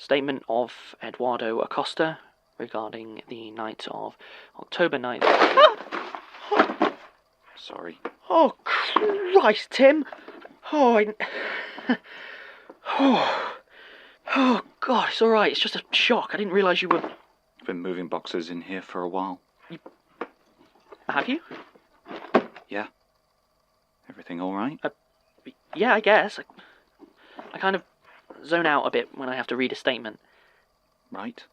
Statement of Eduardo Acosta regarding the night of October 9th. Sorry. Oh, Christ, Tim! Oh, oh, God, it's alright. It's just a shock. I didn't realise you were... I've been moving boxes in here for a while. Have you? Yeah. Everything alright? Yeah, I guess. I kind of zone out a bit when I have to read a statement. Right.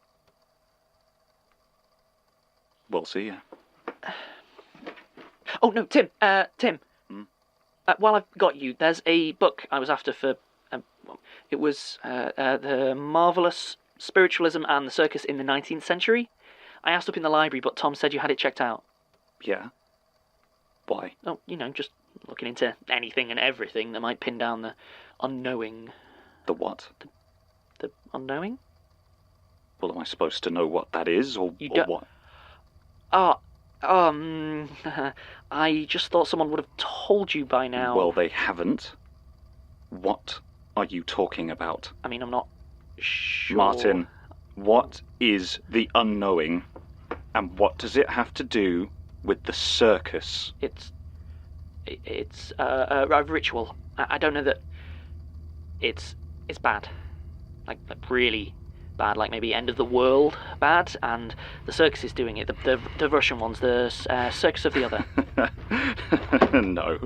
We'll see ya. Oh, no, Tim. Tim. Hmm? While I've got you, there's a book I was after for... it was The Marvellous Spiritualism and the Circus in the 19th Century. I asked up in the library, but Tom said you had it checked out. Yeah? Why? Oh, just looking into anything and everything that might pin down the unknowing. The what? The unknowing? Well, am I supposed to know what that is, or what? I just thought someone would have told you by now. Well, they haven't. What are you talking about? I mean, I'm not sure. Martin, what is the unknowing, and what does it have to do with the circus? It's a ritual. I don't know that it's bad. Like really bad, like maybe end of the world bad, and the circus is doing it, the Russian ones, the Circus of the Other. No,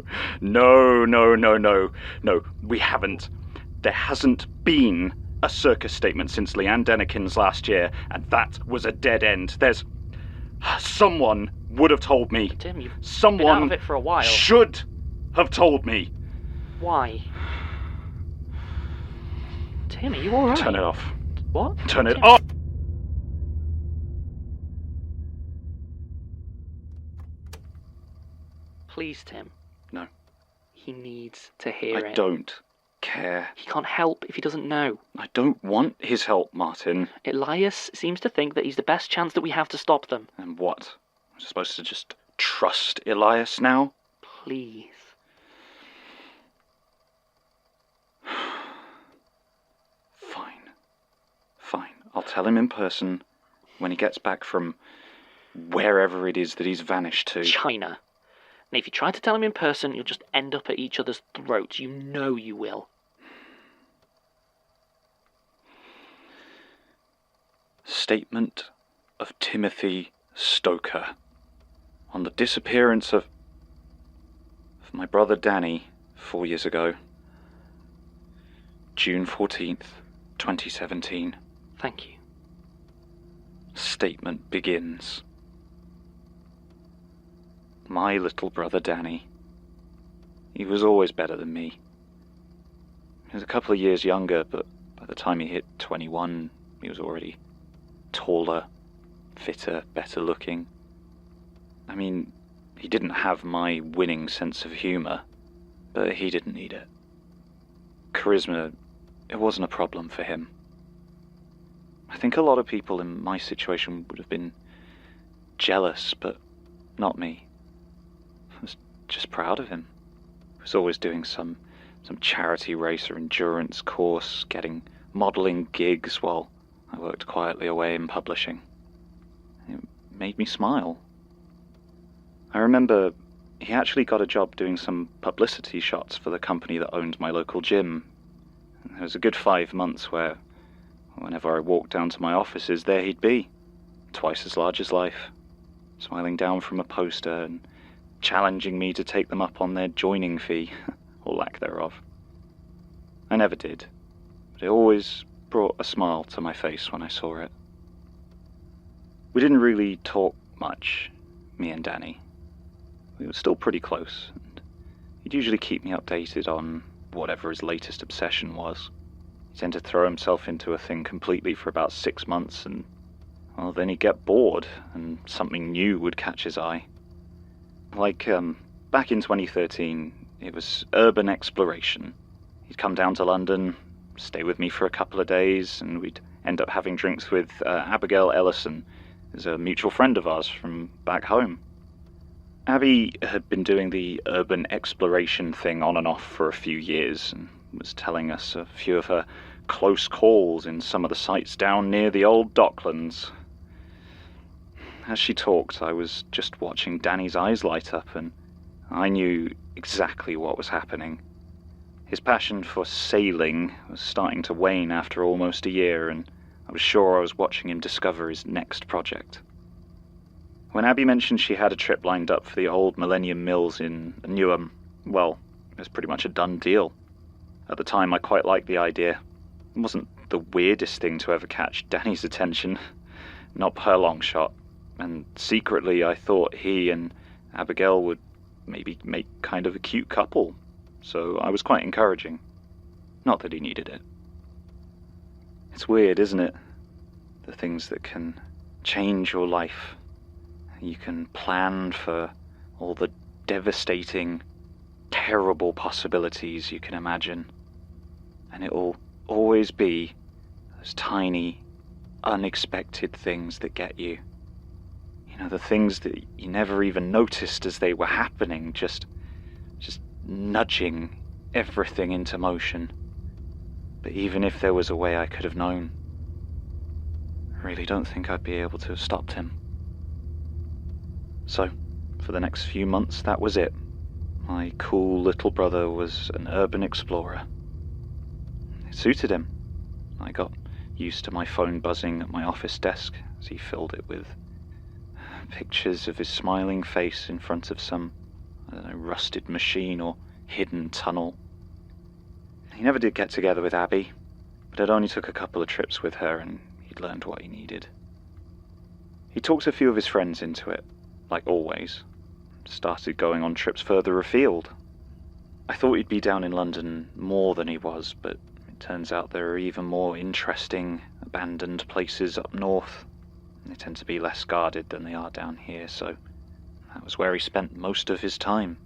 we haven't. There hasn't been a circus statement since Leanne Denikin's last year, and that was a dead end. Someone would have told me. Tim, you've Someone been out of it for a while. Should have told me. Why? Tim, are you alright? Turn it off. What? Turn it off! Please, Tim. No. He needs to hear it. I don't care. He can't help if he doesn't know. I don't want his help, Martin. Elias seems to think that he's the best chance that we have to stop them. And what? I'm supposed to just trust Elias now? Please. Fine. I'll tell him in person when he gets back from wherever it is that he's vanished to. China. And if you try to tell him in person, you'll just end up at each other's throats. You know you will. Statement of Timothy Stoker on the disappearance of my brother Danny 4 years ago. June 14th, 2017. Thank you. Statement begins. My little brother Danny. He was always better than me. He was a couple of years younger, but by the time he hit 21, he was already taller, fitter, better looking. I mean, he didn't have my winning sense of humour, but he didn't need it. Charisma, it wasn't a problem for him. I think a lot of people in my situation would have been jealous, but not me. I was just proud of him. He was always doing some charity race or endurance course, getting modelling gigs while I worked quietly away in publishing. It made me smile. I remember he actually got a job doing some publicity shots for the company that owned my local gym. There was a good 5 months where, whenever I walked down to my offices, there he'd be, twice as large as life, smiling down from a poster and challenging me to take them up on their joining fee, or lack thereof. I never did, but it always brought a smile to my face when I saw it. We didn't really talk much, me and Danny. We were still pretty close, and he'd usually keep me updated on whatever his latest obsession was. He tended to throw himself into a thing completely for about 6 months, and well, then he'd get bored, and something new would catch his eye. Like, back in 2013, it was urban exploration. He'd come down to London, stay with me for a couple of days, and we'd end up having drinks with Abigail Ellison, who's a mutual friend of ours from back home. Abby had been doing the urban exploration thing on and off for a few years, and was telling us a few of her close calls in some of the sites down near the old Docklands. As she talked, I was just watching Danny's eyes light up, and I knew exactly what was happening. His passion for sailing was starting to wane after almost a year, and I was sure I was watching him discover his next project. When Abby mentioned she had a trip lined up for the old Millennium Mills in Newham, well, it was pretty much a done deal. At the time, I quite liked the idea. It wasn't the weirdest thing to ever catch Danny's attention, not by a long shot, and secretly I thought he and Abigail would maybe make kind of a cute couple, so I was quite encouraging. Not that he needed it. It's weird, isn't it? The things that can change your life. You can plan for all the devastating, terrible possibilities you can imagine, and it will always be those tiny, unexpected things that get you. You know, the things that you never even noticed as they were happening, just nudging everything into motion. But even if there was a way I could have known, I really don't think I'd be able to have stopped him. So, for the next few months, that was it. My cool little brother was an urban explorer. It suited him. I got used to my phone buzzing at my office desk as he filled it with pictures of his smiling face in front of some, rusted machine or hidden tunnel. He never did get together with Abby, but it only took a couple of trips with her and he'd learned what he needed. He talked a few of his friends into it, like always. Started going on trips further afield. I thought he'd be down in London more than he was, but it turns out there are even more interesting, abandoned places up north. They tend to be less guarded than they are down here, so that was where he spent most of his time.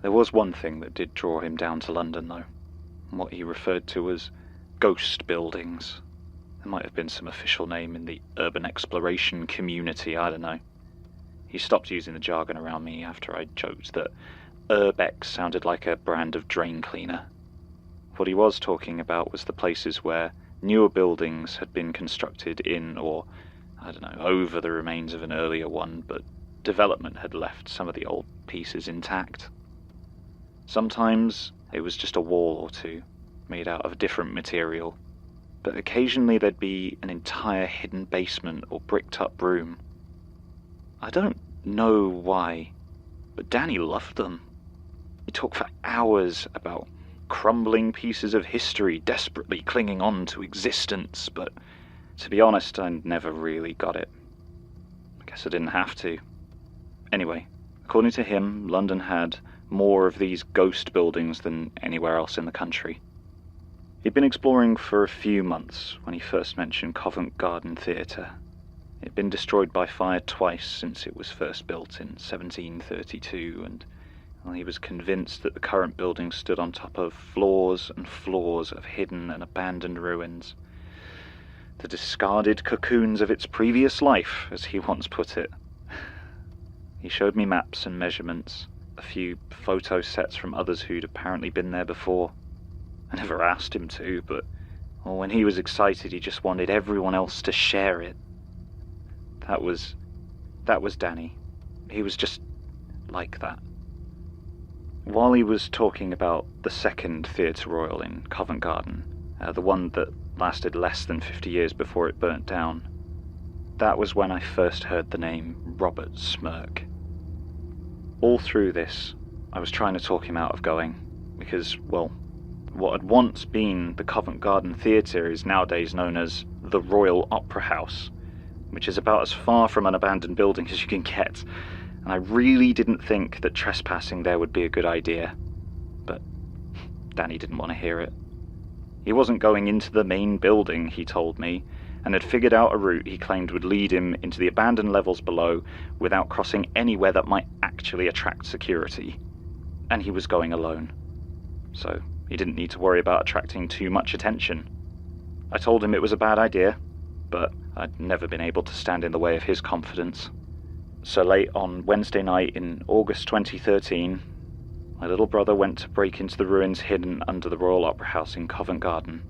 There was one thing that did draw him down to London, though. What he referred to as ghost buildings. There might have been some official name in the urban exploration community, I don't know. He stopped using the jargon around me after I joked that Urbex sounded like a brand of drain cleaner. What he was talking about was the places where newer buildings had been constructed in, or over the remains of an earlier one, but development had left some of the old pieces intact. Sometimes it was just a wall or two, made out of a different material, but occasionally there'd be an entire hidden basement or bricked-up room. I don't know why, but Danny loved them. He talked for hours about crumbling pieces of history desperately clinging on to existence, but to be honest, I never really got it. I guess I didn't have to. Anyway, according to him, London had more of these ghost buildings than anywhere else in the country. He'd been exploring for a few months when he first mentioned Covent Garden Theatre. It had been destroyed by fire twice since it was first built in 1732, and he was convinced that the current building stood on top of floors and floors of hidden and abandoned ruins. The discarded cocoons of its previous life, as he once put it. He showed me maps and measurements, a few photo sets from others who'd apparently been there before. I never asked him to, but when he was excited, he just wanted everyone else to share it. That was Danny. He was just like that. While he was talking about the second Theatre Royal in Covent Garden, the one that lasted less than 50 years before it burnt down, that was when I first heard the name Robert Smirk. All through this, I was trying to talk him out of going, because, well, what had once been the Covent Garden Theatre is nowadays known as the Royal Opera House, which is about as far from an abandoned building as you can get, and I really didn't think that trespassing there would be a good idea. But Danny didn't want to hear it. He wasn't going into the main building, he told me, and had figured out a route he claimed would lead him into the abandoned levels below without crossing anywhere that might actually attract security. And he was going alone. So he didn't need to worry about attracting too much attention. I told him it was a bad idea, but I'd never been able to stand in the way of his confidence. So late on Wednesday night in August 2013, my little brother went to break into the ruins hidden under the Royal Opera House in Covent Garden.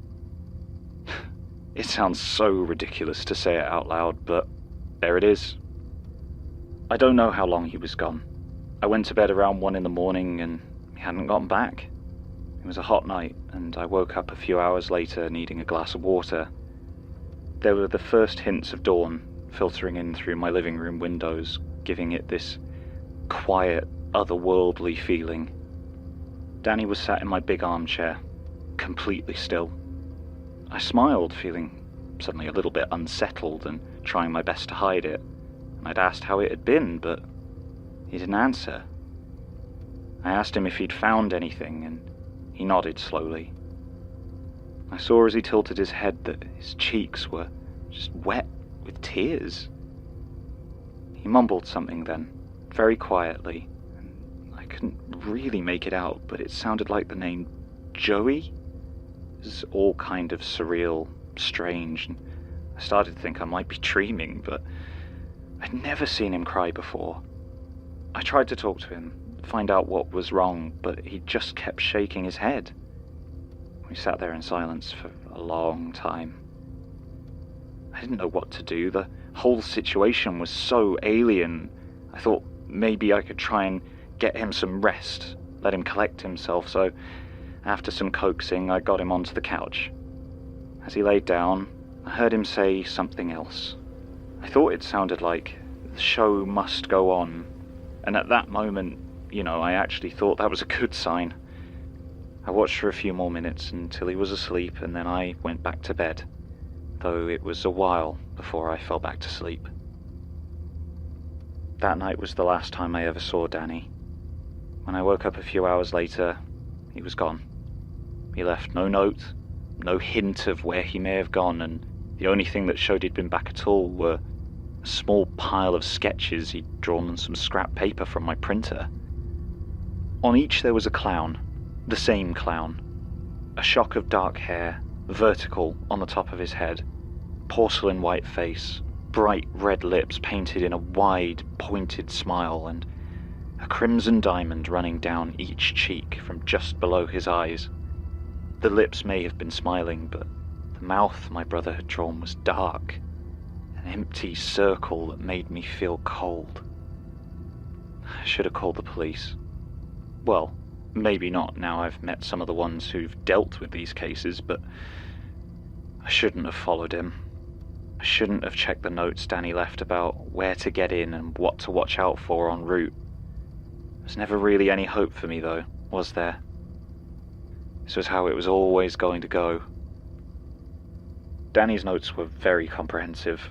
It sounds so ridiculous to say it out loud, but there it is. I don't know how long he was gone. I went to bed around 1 in the morning and he hadn't gotten back. It was a hot night, and I woke up a few hours later needing a glass of water. There were the first hints of dawn filtering in through my living room windows, giving it this quiet, otherworldly feeling. Danny was sat in my big armchair, completely still. I smiled, feeling suddenly a little bit unsettled and trying my best to hide it. And I'd asked how it had been, but he didn't answer. I asked him if he'd found anything, and he nodded slowly. I saw as he tilted his head that his cheeks were just wet with tears. He mumbled something then, very quietly, and I couldn't really make it out, but it sounded like the name Joey. It was all kind of surreal, strange, and I started to think I might be dreaming, but I'd never seen him cry before. I tried to talk to him, find out what was wrong, but he just kept shaking his head. We sat there in silence for a long time. I didn't know what to do. The whole situation was so alien. I thought maybe I could try and get him some rest, let him collect himself, so after some coaxing, I got him onto the couch. As he laid down, I heard him say something else. I thought it sounded like the show must go on, and at that moment, I actually thought that was a good sign. I watched for a few more minutes until he was asleep, and then I went back to bed, though it was a while before I fell back to sleep. That night was the last time I ever saw Danny. When I woke up a few hours later, he was gone. He left no note, no hint of where he may have gone, and the only thing that showed he'd been back at all were a small pile of sketches he'd drawn on some scrap paper from my printer. On each there was a clown, the same clown. A shock of dark hair, vertical on the top of his head, porcelain white face, bright red lips painted in a wide, pointed smile, and a crimson diamond running down each cheek from just below his eyes. The lips may have been smiling, but the mouth my brother had drawn was dark, an empty circle that made me feel cold. I should have called the police. Well, maybe not now I've met some of the ones who've dealt with these cases, but I shouldn't have followed him. I shouldn't have checked the notes Danny left about where to get in and what to watch out for en route. There's never really any hope for me though, was there? This was how it was always going to go. Danny's notes were very comprehensive.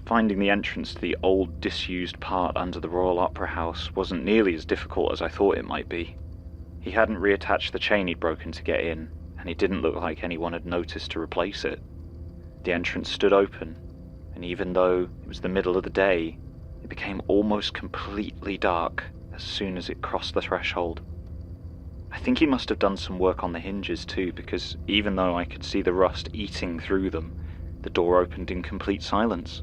Finding the entrance to the old, disused part under the Royal Opera House wasn't nearly as difficult as I thought it might be. He hadn't reattached the chain he'd broken to get in, and it didn't look like anyone had noticed to replace it. The entrance stood open, and even though it was the middle of the day, it became almost completely dark as soon as it crossed the threshold. I think he must have done some work on the hinges too, because even though I could see the rust eating through them, the door opened in complete silence.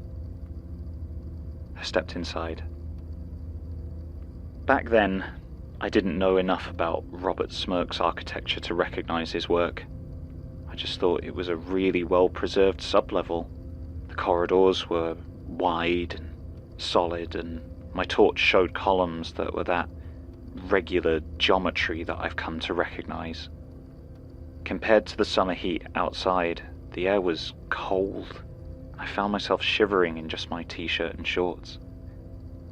I stepped inside. Back then, I didn't know enough about Robert Smirke's architecture to recognize his work. I just thought it was a really well-preserved sublevel. The corridors were wide and solid, and my torch showed columns that were that regular geometry that I've come to recognize. Compared to the summer heat outside, the air was cold. I found myself shivering in just my t-shirt and shorts.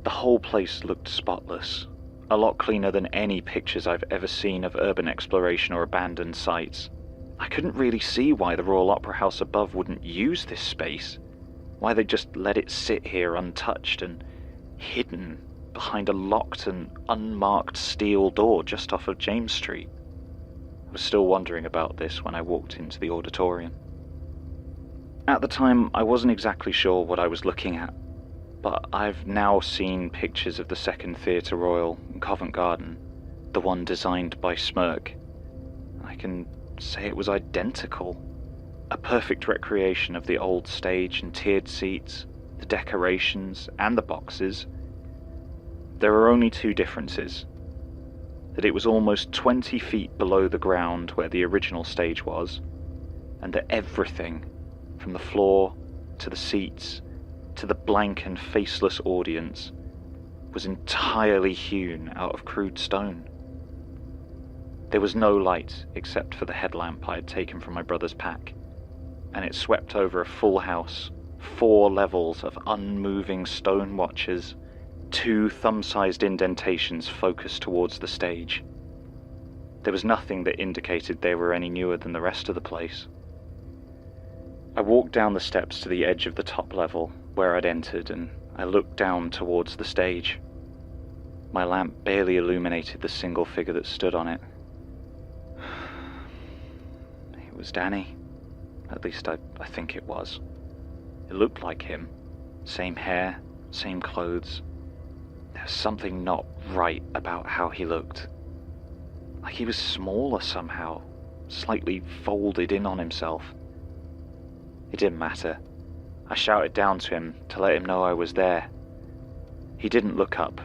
The whole place looked spotless, a lot cleaner than any pictures I've ever seen of urban exploration or abandoned sites. I couldn't really see why the Royal Opera House above wouldn't use this space, why they just let it sit here untouched and hidden behind a locked and unmarked steel door just off of James Street. I was still wondering about this when I walked into the auditorium. At the time, I wasn't exactly sure what I was looking at, but I've now seen pictures of the second Theatre Royal in Covent Garden, the one designed by Smirke. I can say it was identical. A perfect recreation of the old stage and tiered seats, the decorations and the boxes. There are only two differences. That it was almost 20 feet below the ground where the original stage was, and that everything from the floor to the seats to the blank and faceless audience, was entirely hewn out of crude stone. There was no light except for the headlamp I had taken from my brother's pack, and it swept over a full house, 4 levels of unmoving stone watches, 2 thumb-sized indentations focused towards the stage. There was nothing that indicated they were any newer than the rest of the place. I walked down the steps to the edge of the top level where I'd entered, and I looked down towards the stage. My lamp barely illuminated the single figure that stood on it. It was Danny. At least I think it was. It looked like him. Same hair, same clothes. There was something not right about how he looked. Like he was smaller somehow, slightly folded in on himself. It didn't matter. I shouted down to him to let him know I was there. He didn't look up,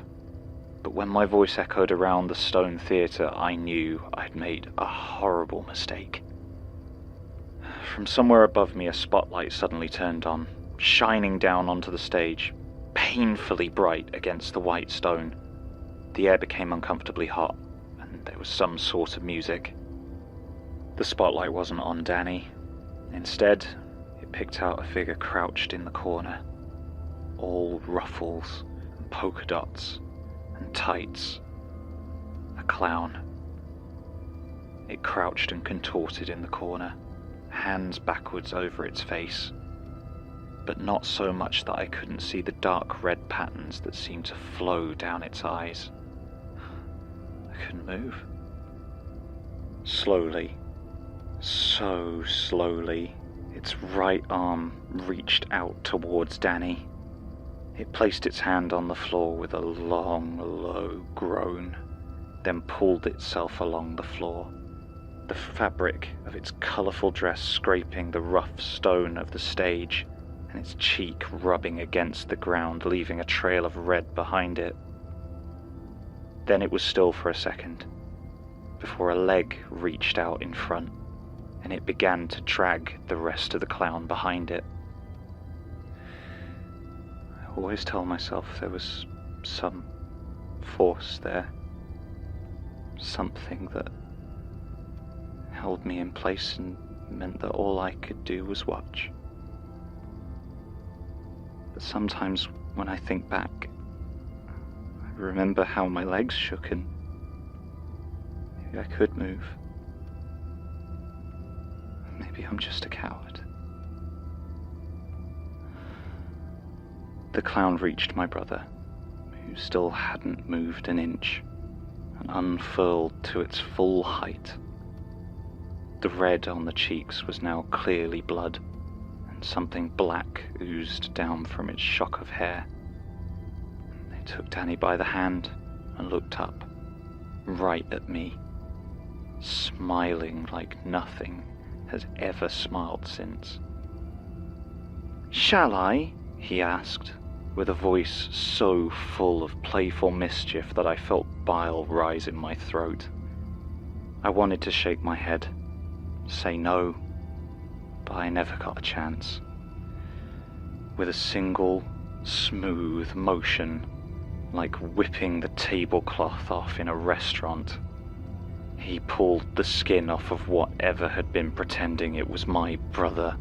but when my voice echoed around the stone theatre, I knew I'd made a horrible mistake. From somewhere above me, a spotlight suddenly turned on, shining down onto the stage, painfully bright against the white stone. The air became uncomfortably hot, and there was some sort of music. The spotlight wasn't on Danny. Instead, it picked out a figure crouched in the corner, all ruffles and polka dots and tights. A clown. It crouched and contorted in the corner, hands backwards over its face, but not so much that I couldn't see the dark red patterns that seemed to flow down its eyes. I couldn't move. Slowly, so slowly, its right arm reached out towards Danny. It placed its hand on the floor with a long, low groan, then pulled itself along the floor, the fabric of its colourful dress scraping the rough stone of the stage, and its cheek rubbing against the ground, leaving a trail of red behind it. Then it was still for a second, before a leg reached out in front, and it began to drag the rest of the clown behind it. I always tell myself there was some force there, something that held me in place and meant that all I could do was watch. But sometimes when I think back, I remember how my legs shook and maybe I could move. Maybe I'm just a coward. The clown reached my brother, who still hadn't moved an inch, and unfurled to its full height. The red on the cheeks was now clearly blood, and something black oozed down from its shock of hair. They took Danny by the hand and looked up, right at me, smiling like nothing has ever smiled since. "Shall I?" he asked, with a voice so full of playful mischief that I felt bile rise in my throat. I wanted to shake my head, say no, but I never got a chance. With a single, smooth motion, like whipping the tablecloth off in a restaurant, he pulled the skin off of whatever had been pretending it was my brother.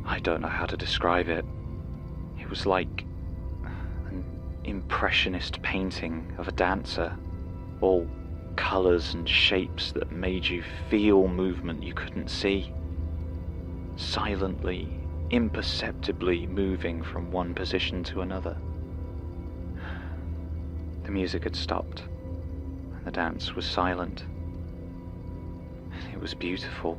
I don't know how to describe it. It was like an impressionist painting of a dancer, all colours and shapes that made you feel movement you couldn't see, silently, imperceptibly moving from one position to another. The music had stopped, and the dance was silent. It was beautiful.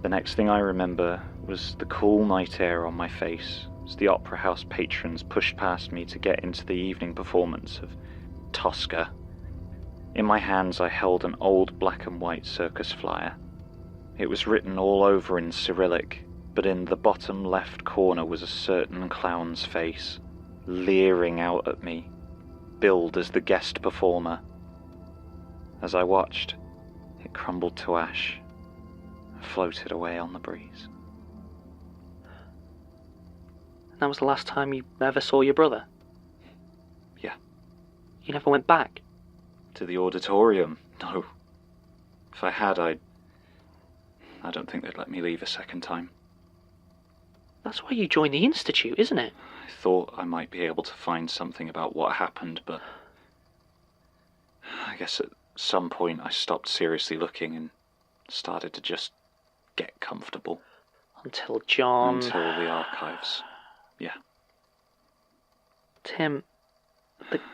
The next thing I remember was the cool night air on my face as the opera house patrons pushed past me to get into the evening performance of Tosca. In my hands I held an old black and white circus flyer. It was written all over in Cyrillic, but in the bottom left corner was a certain clown's face, leering out at me, billed as the guest performer. As I watched, it crumbled to ash floated away on the breeze. That was the last time you ever saw your brother? Yeah. You never went back? To the auditorium? No. If I had, I don't think they'd let me leave a second time. That's why you joined the Institute, isn't it? I thought I might be able to find something about what happened, but I guess at some point I stopped seriously looking and started to just get comfortable. Until John... Until the archives. Yeah. Tim,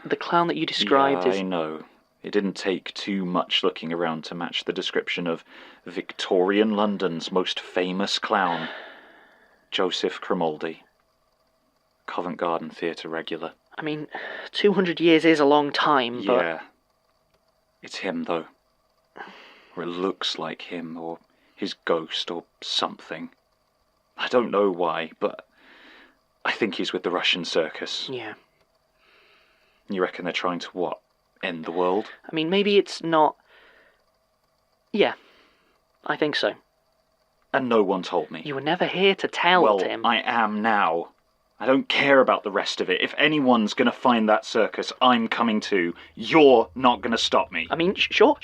the clown that you described Yeah, is... I know. It didn't take too much looking around to match the description of Victorian London's most famous clown, Joseph Grimaldi. Covent Garden Theatre regular. I mean, 200 years is a long time, but... Yeah. It's him, though. Or it looks like him, or his ghost, or something. I don't know why, but I think he's with the Russian circus. Yeah. You reckon they're trying to what? End the world? I mean, maybe it's not... Yeah, I think so. And no one told me. You were never here to tell, Tim. Well, I am now. I don't care about the rest of it. If anyone's going to find that circus, I'm coming too. You're not going to stop me. I mean, sure.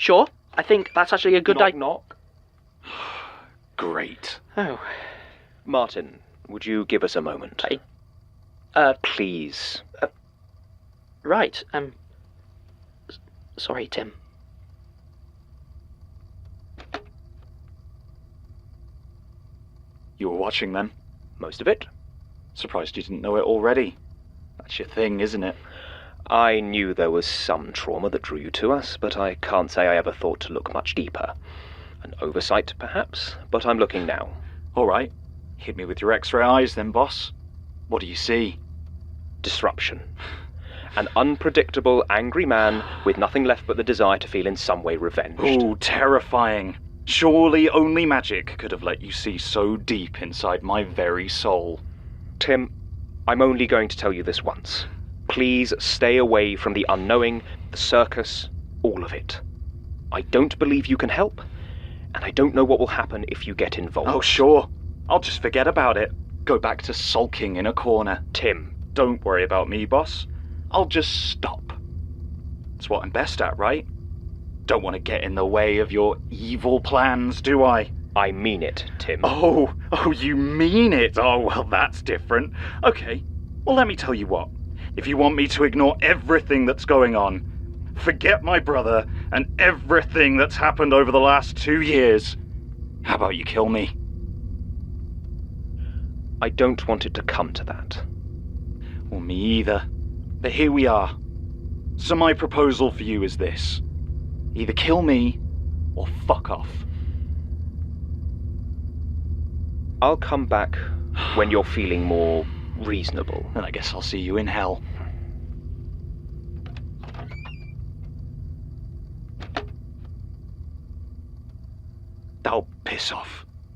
I think that's actually a good idea. Knock. Great. Oh. Martin, would you give us a moment? Please. Right, sorry, Tim. You were watching then? Most of it. Surprised you didn't know it already. That's your thing, isn't it? I knew there was some trauma that drew you to us, but I can't say I ever thought to look much deeper. An oversight, perhaps, but I'm looking now. All right. Hit me with your X-ray eyes then, boss. What do you see? Disruption. An unpredictable, angry man with nothing left but the desire to feel in some way revenged. Ooh, terrifying. Surely only magic could have let you see so deep inside my very soul. Tim, I'm only going to tell you this once. Please stay away from the unknowing, the circus, all of it. I don't believe you can help, and I don't know what will happen if you get involved. Oh, sure. I'll just forget about it. Go back to sulking in a corner. Tim. Don't worry about me, boss. I'll just stop. It's what I'm best at, right? Don't want to get in the way of your evil plans, do I? I mean it, Tim. Oh, you mean it? Oh, well, that's different. Okay, well, let me tell you what. If you want me to ignore everything that's going on, forget my brother and everything that's happened over the last 2 years, how about you kill me? I don't want it to come to that. Well, me either. But here we are. So my proposal for you is this. Either kill me, or fuck off. I'll come back when you're feeling more reasonable. Then I guess I'll see you in hell. Oh, piss off.